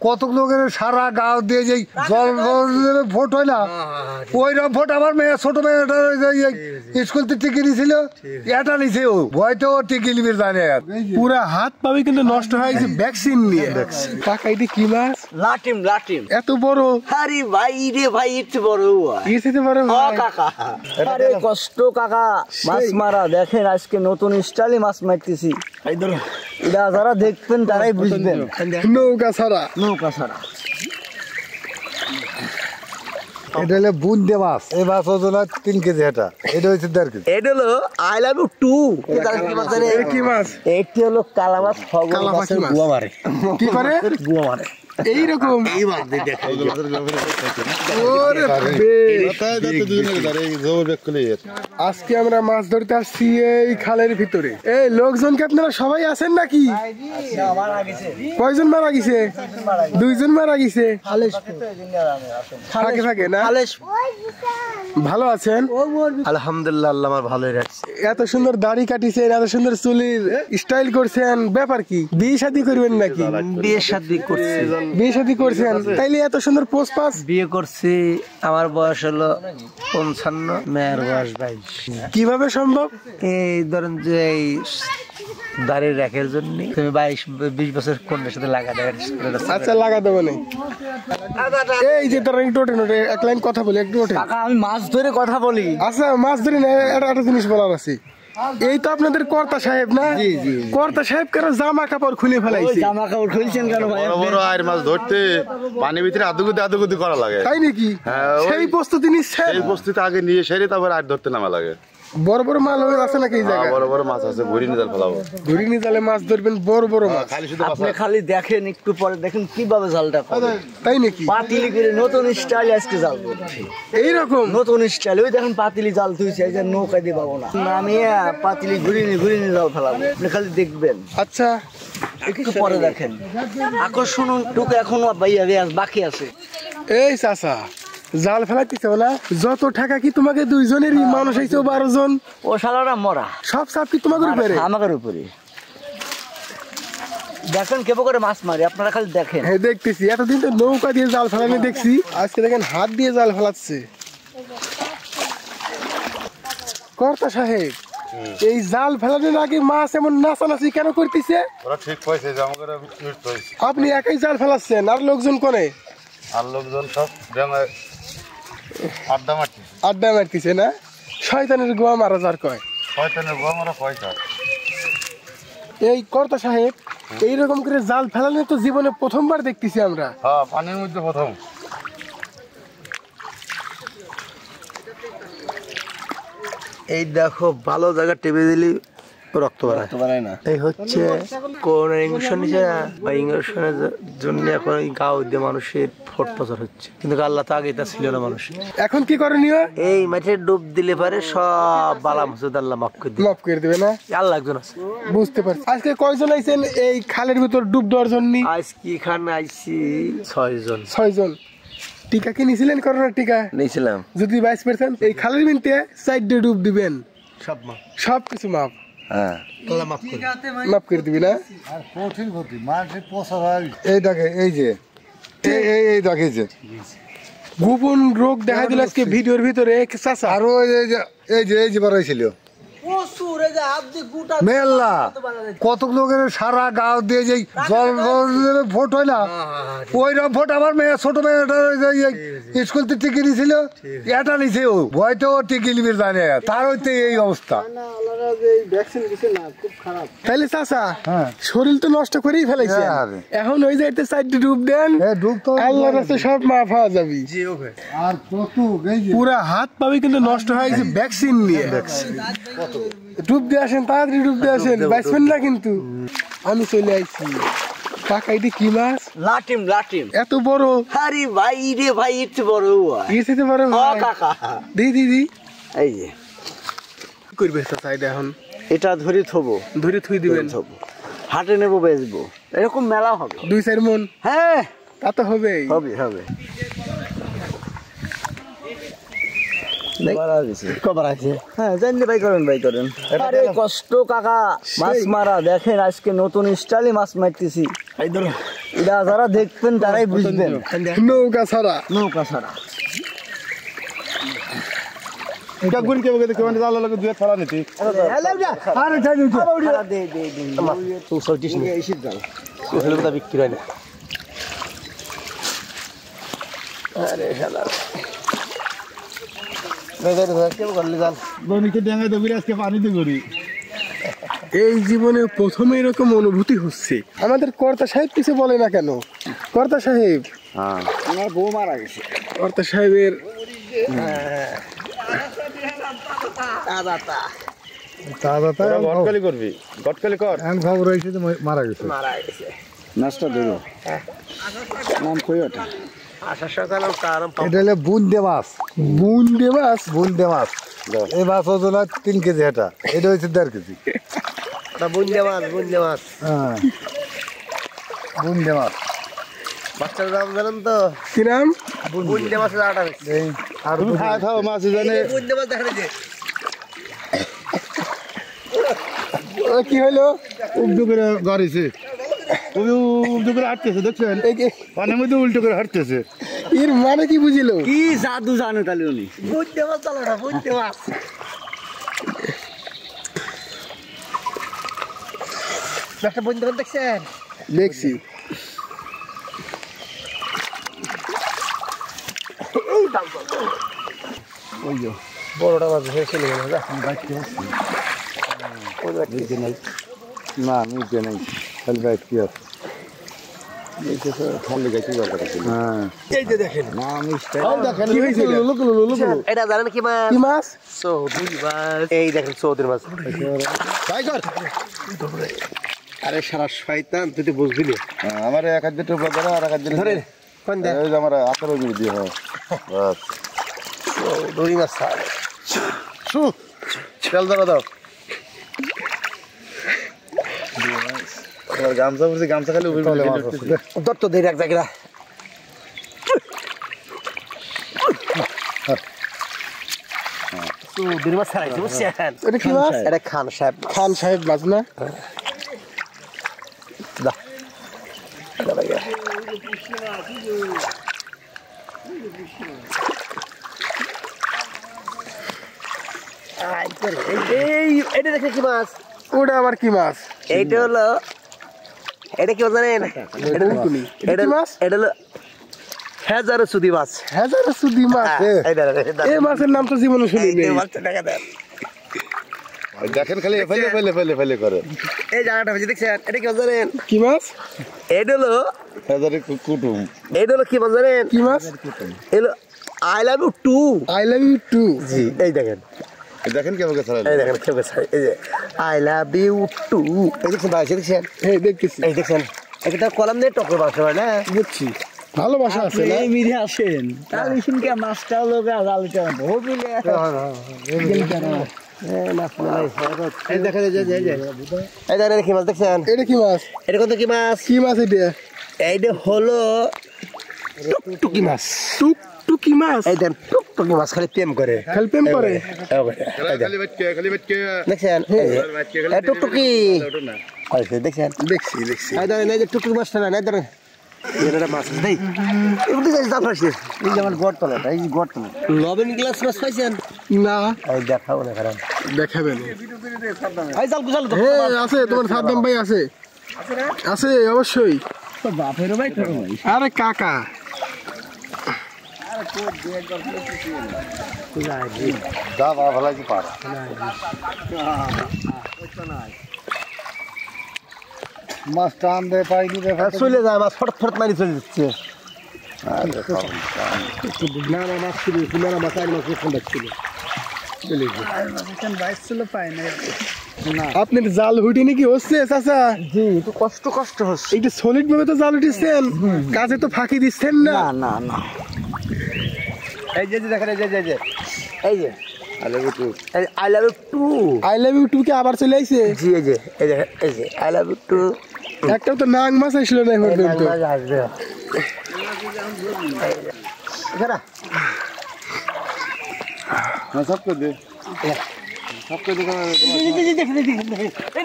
কত লোকের সারা গাঁও দিয়ে যে জল ভোট হয় না, ওইরকম ভোট আমার মেয়ে ছোট মেয়েটা স্কুল থেকে টিকি নিয়েছিল, এটা নিছে ও ভয়তো টিকি নিবে জানে। পুরা হাত পাবে কিন্তু নষ্ট হয়ে গেছে ভ্যাকসিন নিয়ে। কাকা এটা কি মাছ? লাটিম লাটিম। এত বড়? আরে ভাই রে ভাই, এত বড় এসেতে বড় কাকা। আরে কষ্ট কাকা, মাছ মারা দেখেন আজকে নতুন স্টাইলে মাছ মারতেছি। এটা যারা দেখবেন তারাই বুঝবেন। নৌকা ছাড়া, নৌকা ছাড়া। এটা হলো বুন্দে মাছ, এই মাছ ওজন 3 কেজি। এটা হচ্ছে 1.5 কেজি। এটা হলো আই লাভ ইউ টু। কি মাছ? এটি হলো কালা মাছ। গুয়া মারে। কি করে? গুয়া মারে এইরকম। এই মাছ দিয়ে দেখাই। আজকে আমরা মাছ ধরতে আসছি এই খালের ভিতরে। এই লোকজনকে আপনারা সবাই আছেন নাকি? কয়জন মারা গেছে? 2জন মারা গেছে। থাকে থাকে না? ভালো আছেন? আলহামদুলিল্লাহ, আল্লাহ আমার ভালোই রাখছে। এত সুন্দর দাড়ি কাটিছেন, এত সুন্দর চুলির স্টাইল করছেন, ব্যাপার কি? বিয়ে শাদী করবেন নাকি? বিয়ে শাদী করছি। বিয়ে শাদী করছেন, তাইলে এত সুন্দর পোস্ট পাস? বিয়ে করছি, আমার বয়স হলো 55, মেয়ের বয়স 22। কিভাবে সম্ভব? এই ধরেন যে এই দাড়ির রেখের জন্য তুমি 22-20 বছর কন্যার সাথে লাগা দেবেন। আচ্ছা লাগা দেবো না। এই যে তোর একটু ওঠেন, এক লাইন কথা বলি, একটু ওঠেন। কাকা আমি মাছ ধরে কথা বলি। আচ্ছা মাছ ধরে না, একটা জিনিস বলার আছে। এই তো আপনাদের কর্তা সাহেব না? কর্তা সাহেব কেন জামা কাপড় খুলে ফেলাইছে? জামা কাপড় খুলছেন কেন ভাই? বড় আয়ের মাছ ধরতে পানির ভিতরে আদুগুদি করা লাগে, তাই নাকি? সেই প্রস্তুতি নিচ্ছেন? সেই প্রস্তুতি আগে নিয়ে সেরে তারপর আয় ধরতে নামা লাগে। বড় বড় মাছ আছে নাকি এই জায়গায়? বড় বড় মাছ আছে, ঘুরিনি জাল ফেলাবো। ঘুরিনি জালে মাছ ধরবেন, বড় বড় মাছ। আপনি খালি দেখেন, একটু পরে দেখেন কিভাবে জালটা করে। তাই নাকি? পাতিলি করে নতুন স্টাইল আজকে জাল করছি। এইরকম নতুন স্টাইল। ওই দেখেন পাতিলি জাল তুইছে, এই যে নৌকা দিয়ে পাবো না, নামিয়ে পাতিলি ঘুরিনি জাল ফেলাবো। আপনি খালি দেখবেন। আচ্ছা একটু পরে দেখেন আকর্ষণ টুকু এখনো বাকি আছে। এই চাচা জাল ফেলাইতেছে না? যত টাকা কি তোমাকে 2জনেরই? মানুষ হয়েছে 12 জন। ও শালারা মরা, সব চাপ কি তোমাদের উপরে? আমাদের উপরে। দেখেন কেবো করে মাছ মারি, আপনারা খালি দেখেন। হ্যাঁ দেখতেছি, এতদিন তো নৌকা দিয়ে জাল ফেলানো দেখছি, আজকে দেখেন হাত দিয়ে জাল ফেলাচ্ছে। কর্তা সাহেব, এই জাল ফেলানোর আগে মাছ এমন নাচানাচি কেন করতেছে? আপনি একাই জাল ফেলাচ্ছেন, আর লোকজন কোনে? আর লোকজন সব আড্ডা মারতেছে না? শয়তানের গোয়া মারা যার কয়। শয়তানের গোয়া মারা পয়সা। এই কর্তা সাহেব, এইরকম করে জাল ফেলানো তো জীবনে প্রথমবার দেখতেছি আমরা। হ্যাঁ, পানির মধ্যে প্রথম। এই দেখো ভালো জায়গা টেপে দিলি রক্ত বাড়ায় না। এই হচ্ছে কোন ইঞ্জেকশন নিছে বা ইঞ্জেকশনের জন্য এখন এই গাঁও দিয়ে মানুষের ফট প্রচার হচ্ছে, কিন্তু আল্লাহ তো আগে তা ছিল না মানুষের। এখন কি করণীয়? এই মাঠে ডুব দিলে পারে সব বালা মুসুদ আল্লাহ মাফ করে দিবে। মাফ করে দিবে না? আল্লাহ একজন আছে। বুঝতে পারছি। আজকে কয়জন আইছেন এই খালের ভিতর ডুব দেওয়ার জন্য? আজকে এখানে আইছি 6 জন। 6 জন। টিকা কি নিয়েছিলেন? করোনার টিকা নিয়েছিলাম। যদি 22% এই খালের ভিতরে 4 ডুব দিবেন, সব মাফ, সব কিছু মাফ। হ্যাঁ আল্লাহ মাফ করে দিবি না? আর কঠিন ক্ষতি মানুষের পোষা হয়। এই দেখে, এই যে এই দেখে যে গোপন রোগ দেখা দিল আজকে ভিডিওর ভিতরে। চাচা আরো এই যে বাড়াইছিল মেলা, কত লোকের সারা গাঁও দিয়ে যে জল ভোট হয় না, ওইরকম ভোট আমার মেয়ে ছোট মেয়েটা স্কুল থেকে টিকি নিয়েছিল, এটা নিছে ও ভয়তো টিকি নিবে জানে, তার হইতে এই অবস্থা। তাইলে চাচা শরীর তো নষ্ট করেই ফেলাইছে, এখন ওই যাইতে 4 ডুব দেন, আল্লাহর কাছে সব মাফ হওয়া যাবে। আর কত পুরা হাত পাবে কিন্তু নষ্ট হয়ে গেছে ভ্যাকসিন নিয়ে। ডুব দিয়ে আসেন, তাড়াতাড়ি ডুব দিয়ে আসেন, বাঁচবেন না কিন্তু। আমি চলে আইছি। কাকা এটা কি মাছ? লাটিম লাটিম। এত বড়? আরে ভাই রে ভাই, এত বড় এসেতে বড় কাকা। দিদি এই যে কি করবে চাচা? এটা এখন এটা ধরে থবো, ধরে থুই দিবেন, হাটে নেবো, বেচবো, এরকম মেলা হবে 2-4 মন। হ্যাঁ তা তো হবে হবে হবে। হ্যাঁ জানলে ভাই করেন। আরে কষ্ট কাকা, মাছ মারা দেখেন আজকে নতুন স্টাইলে মাছ মারতেছি। এটা যারা দেখবেন তারাই বুঝবেন। নৌকা ছাড়া নৌকা ছাড়া এটা গুণ কেমন কেমন কেমন জাল লাগে দুই ছাড়া নিতি আরে ছাড়ি উঠে তো সরটিস নি এসির জাল ওগুলো তো বিক্রি হয় না। আরে শালা কেমন করলে জাল দৈনিকে ডেঙ্গাই দেবি আজকে পানিতে করি। এই জীবনে প্রথমে এরকম অনুভূতি হচ্ছে। আমাদের কর্তা সাহেব কিছু বলে না কেন? কর্তা সাহেব, আমার বউ মারা গেছে। কর্তা সাহেবের তাজা তোরা গটকালি করবি, গটকালি কর। এখন খবর হয়েছে যে মারা গেছে। নাস্তা দেবো নাম কই ওটা? আসার সকাল এটা হলে বুন্দে মাছ। বুন্দে মাছ। বুন্দে মাছ, এই মাছ ওজন হয় 3 কেজি। এটা হচ্ছে 1.5 কেজি। বুন্দে মাছ, বুন্দে মাছ। হ্যাঁ, বুন্দে মাছ। মাছটার নাম জানেন তো? কি নাম? বুন্দে মাছের আটা। এই আর তুমি খাওয়া খাও মাছ জানে। বুন্দে মাছ দেখা যায়। কি হলো? উল্টো করে গড়িছে, উল্টো করে হাঁটতেছে দেখছেন? পানির মধ্যে উল্টো করে হাঁটতেছে। এর মানে কি বুঝিল? কি জাদু জানে তাহলে উনি? বুন্দে মাছ চালো না, বুন্দে মাছ। একটা বুন্দে মাছ দেখছেন? দেখছি। বড়টা মাছ ধরে চলে গেল। না মিটে নেই, খালি বাইট কি আছে। খালি গাছি দরকার আছে। হ্যাঁ, এই যে দেখেন, কি হয়েছে? এটা জানেন কি মাছ? কি মাছ? চৌধুরী মাছ। এই দেখেন চৌধুরী মাছ। আরে সারা শয়তান, তুই তো বুঝবি না। আমার এক হাত দিয়ে টোপলা ধরে আর এক হাত দিয়ে ধরে কোন দেখ এই যে আমার আচার ওই দিয়ে হয় বাস। চৌধুরী মাছ। শু তেল ধরা দাও। আমার গামছা পড়ছে, গামছা খালি উপরে তাহলে মাছ আছে। দত্ত দিয়ে রাখ জায়গা। চৌধুরী মাছ ছাড়াইছে বুঝছেন? এটা কি মাছ? এটা খান সাহেব। খান সাহেব মাছ না? দা দাঁড়াইয়া এটা দেখে কি মাছ? ওটা আবার কি মাছ? এইটা হলো, এটা কি জানেন? এটা মাছ? এটা হলো হাজারো সুদি মাছ। হাজার সুদি মাছ। এই মাছের নাম তো জীবনে শুনিনি। দেখেন খালি ফেলে ফেলে ফেলে ফেলে করে। এই জায়গাটা হচ্ছে দেখছেন? এটা কি জানেন? কি মাছ? এটা হলো, হাজারে কুটুম। এটা হলো কি মাছ জানেন? কি মাছ? এলো I love you too. I love you too. জি, এই দেখেন, দেখেন কেমন ছাড়া এই দেখেন কেমন ছাড়ে। এই যে আই লাভ ইউ টু, এই দেখছেন ভাই, দেখছেন? হ্যাঁ দেখতেছি। এই দেখছেন, একটা কলাম দিয়ে টকর বাসা হয় না? বুঝছি, ভালোবাসা আছে না? মিরে আসেন তাহলে শুনকে মাছটাও লোক আলুটা বহু মিলে এই দেখেন, এই যে এই দেখেন কি মাছ দেখছেন? এটা কি মাছ? এটা কত কি মাছ? কি মাছ এটা? এইটা হলো টুকটুকি মাছ। টুকটুকি মাছ? এই দেন টুকটুকি মাছ খালি প্রেম করে। খালি প্রেম করে? খালি বাটকে খালি বাটকে দেখছেন? এই টুকটুকি দেখছেন? দেখছি দেখছি। এই ধরেন, এই যে টুকটুকি মাছটা না, এই ধরেন এটা মাছ দেই এগুলো গাছ দাম পাইছে। এই যে আমার গড়তলাটা, এই যে গড়তলা লবণ গ্লাস মাছ পাইছেন? না এই দেখাও না কারণ দেখাবেন। এই জাল গুজাল হ্যাঁ আছে, তোমার সাদ্দাম ভাই আছে। আছে অবশ্যই। বাপের ভাই তোর ভাই আরে কাকা যা বা ভালো কি পার মাছ টান দে পাইনি রে। চলে যায় মাছ ফট ফট মারি চলে যাচ্ছে। না না মাছ ছিল, না মাছ আর মাছ ফোন ছিল। বাইশ ছিল পাই না আপনার জাল হুটি নাকি হচ্ছে চাচা? জি, একটু কষ্ট কষ্ট হচ্ছে। এইটা সলিড ভাবে তো জাল উঠিচ্ছেন, কাজে তো ফাঁকি দিচ্ছেন না। না না এই যে দেখেন, এই যে এই যে I love you too. I love you too কে আবার চলে আইছে? জি, এই যে এই যে আই লাভ ইউ টু। একটাও তো নাং মাছ আসলো না এখন পর্যন্ত। আসবে সব করে দে।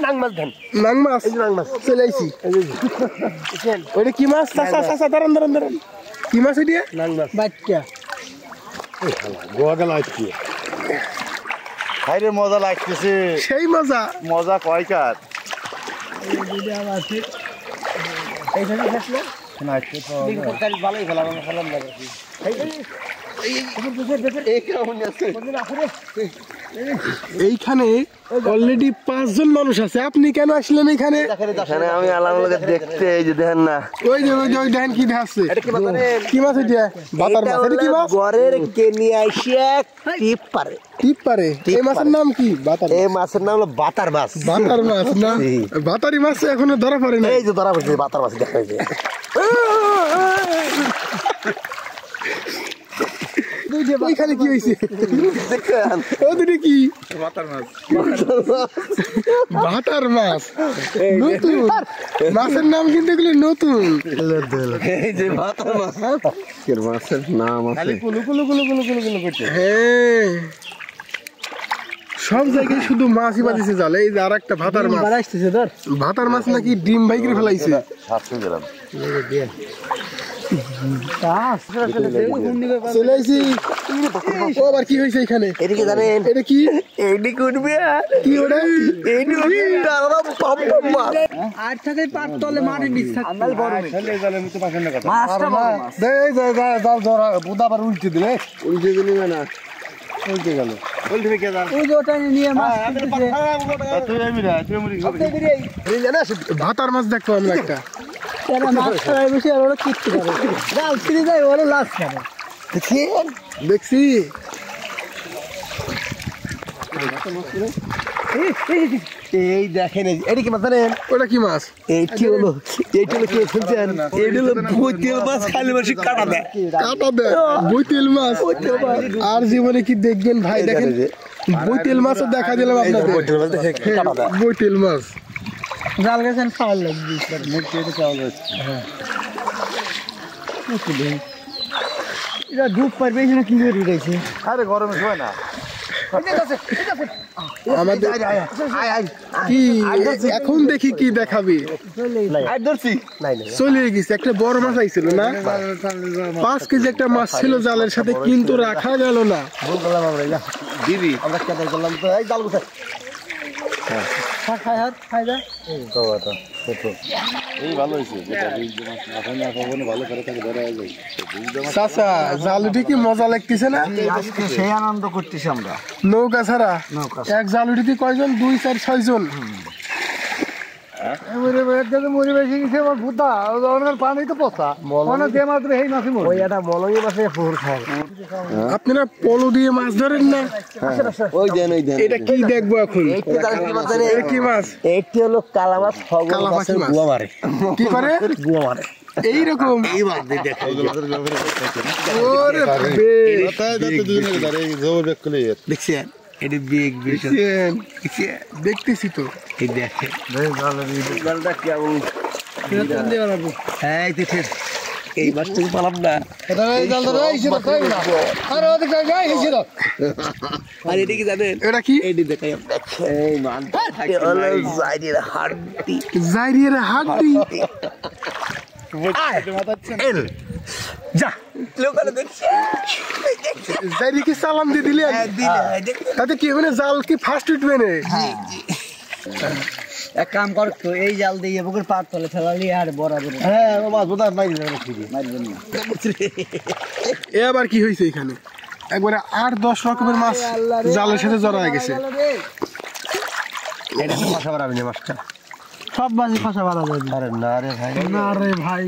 নাং মাছ ধান নাং মাছ চলে আইছি ওইটা কি মাছ দাঁড়ান কি মাছ এটা নাং মাছ বাচ্চা গোয়া গেল আজকে খাইরে মজা লাগতেছে সেই মজা মজা কয়কার এইখানে থাকলে ভালোই খেলাম আমরা খেলাম না এইখানে অলরেডি 5 জন মানুষ আছে আপনি কেন আসলেন এখানে এখানে আমি আলামকে দেখতে এই যে দেখেন না ওই যে দেখেন কি আছে কি মাছ এটা বাতার মাছ এটা কি মাছ ঘরের কে নিয়ে আইসিয়া টিপ পারে এই মাছের নাম কি বাতার এই মাছের নাম হলো বাতার মাছ না বাতারি মাছ এখনো ধরা পড়ে না এই যে ধরা পড়ছে বাতার মাছ দেখা যায় ওইখানে কি হয়েছে দেখেন ওদিকে কি বাতার বাতার মাছ নতুন মাছের নাম কিন্তু এগুলো নতুন এই যে বাতার মাছ এর মাছের নাম আছে হ্যাঁ সব জায়গায় শুধু মাছই বাঁধিছে জাল এই যে আর একটা ভাতার মাছ আসতেছে ধর ভাতার মাছ নাকি ডিম ভাই করে ফেলাইছে চলে আইছি ও আবার কি হয়েছে এখানে এদিকে জানেন এটা কি এইদিকে উঠবে কি ওটা আর থাকে পাট তলে মাটি নিচ থাকে মাছটা বুধা আবার উল্টে দিলে না উল্টে গেল উল্টে কে জান ওই যে ওটা নিয়ে মাছ তুলতেছে। তুই এমিরা তুই মুড়ি খাবি ভাতার মাছ দেখো আমরা একটা এরা মাছ ছাড়াই বসে আর ওরা কিচ্ছু করে জাল ছিঁড়ে যায় ওরা লাশ করে দেখছি এই দেখেন এটা কি মাছ জানেন ওটা কি মাছ এইটি হলো কে শুনছেন এইটা হলো ভুতেল মাছ খালি মাসি কাটা দেয় কাটা দেয় বইতেল মাছ আর জীবনে কি দেখবেন ভাই দেখেন বইতেল মাছও দেখা দিলাম আপনাদের বইতেল মাছ জাল গেছেন খাওয়ার লাগবে এটা ডুব পারবে না কি করে উঠেছে আরে গরমে শোয় না আমাদের কি এখন দেখি কি দেখাবি চলে গেছে একটা বড় মাছ আইছিল না 5 কেজি একটা মাছ ছিল জালের সাথে কিন্তু রাখা গেল না দিবি আমরা কেটে করলাম তো এই জাল গুছাই খাই যা এই ভালো হয়েছে ভালো করে থাকে ধরা যায় চাচা জাল উঠে কি মজা লাগতেছে না আজকে সেই আনন্দ করতেছি আমরা নৌকা ছাড়া এক জাল উঠিতে কয়জন 2 4 6 জন পানি তো পচা মনে দিয়ে মাত্র এই মাছ ওই একটা মলঙ্গি মাছে পুকুর খায় আপনারা পলো দিয়ে মাছ ধরেন না ওই দেন এটা কি দেখবো এখন এইটা কি মাছ জানেন এটা কি মাছ এইটি হলো কালা মাছ কালা মাছের মাছ। গুয়া মারে কি করে গুয়া মারে এইরকম এই মাছ দিয়ে দেখা ওরে দেখছেন এটি বিগ বিশাল দেখতেছি তো এই দেখে জালটা কেমন হ্যাঁ এই মাছটুকু পালাম না আর এটি কি জানেন এটা কি এটি দেখাই এই মান জাইরের হাড্ডি জাইরিয়ার হাড্ডি যা লোকালে দেখছে জাইরি কি সালাম দিয়ে দিলে তাতে কি হবে জাল কি ফার্স্ট উঠবে না এক কাম কর তো এই জাল দিয়ে বুকের পাট তলে ফেলালি আর বরাবর হ্যাঁ মাছ বোধ হয় মারি যাবে মারবেন না এবার কি হয়েছে এখানে একবারে 8-10 রকমের মাছ জালের সাথে জড়া হয়ে গেছে এটা তো ফাঁসা মারাবি না মাছটা সব মাছই ফাঁসা বাড়া যাবে আরে না রে ভাই না রে ভাই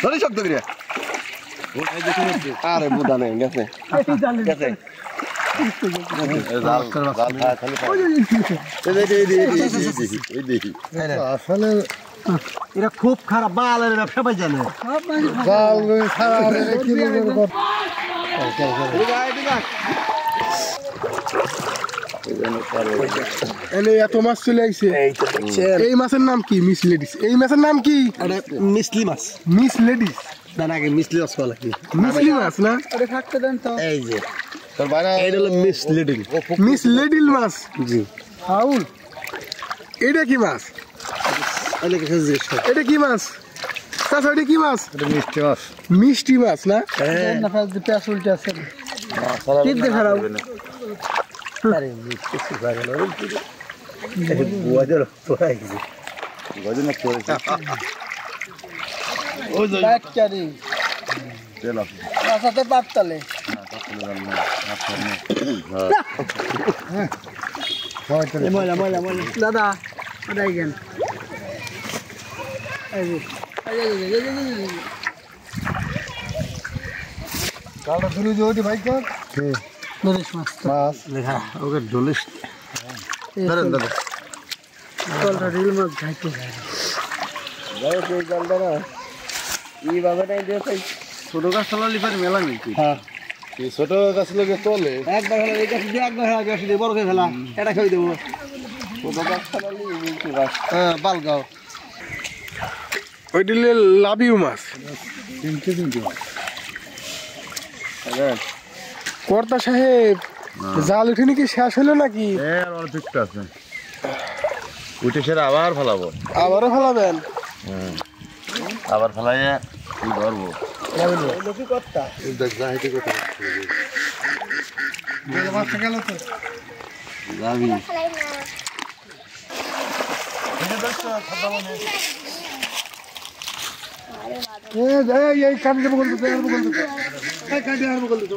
ধরে শব্দ করিয়া আরে বুদা নেই গেছে গেছে আসলে এটা খুব খারাপ বালের ব্যবসা পাই জানে সব মাছই জাল ছাড়া কি এত মাছ চলে আইছে এই মাছের নাম কি মিস লেডিস এই মাছের নাম কি মিসলি মাছ মিস লেডিস না না আগে মিসলি মাছ বলা কি মিসলি মাছ না আরে থাকতে দেন তো এই যে তোর বাইরে এটা হলো মিস লিডল। মিস লিডল মাছ। জি। হাউল, এটা কি মাছ? এটা কি মাছ? চাচা এটা কি মাছ? এটা মিষ্টি মাছ। মিষ্টি মাছ না? পেঁয়াজ উল্টে আছে টিপ দিয়ে খারাপ আরে মিষ্টি সুপার গেল রে কি রে বুয়াদের তোরাই গেছে গজনা পড়েছে ওই যে ব্যাকচারি তেল আছে রাস্তাতে পাততালে ময়লা ময়লা ময়লা দাদা ওটাই কেন কালটা ধরে যে ভাই কর নরিশ মাছ মাছ লেখা ওকে ডলিস ধরেন দাদা কলটা রিল মাছ খাইতে যাও সেই জালটা না এই বাবাটাই দিয়ে তাই ছোট গাছ চালালি পারে মেলা নেই এই ছোট গাছ লোকে তোলে একবার হলো এই গাছ দিয়ে একবার হলো গাছ দিয়ে বড় করে ফেলা এটা খাই দেবো ছোট গাছ চালালি মিষ্টি গাছ হ্যাঁ পালগাও ওই দিলে লাভিউ মাছ। কর্তা সাহেব, জাল উঠে নাকি শেষ হলো নাকি? এর অল্পটা আছে উঠে সেরা আবার ফেলাবো আবারও ফেলাবেন? আবার ফেলাইয়া কি ধরবো মাছটা গেল তো যাবি এই কাটি দেবো বলতো কাটি দেবো বলতো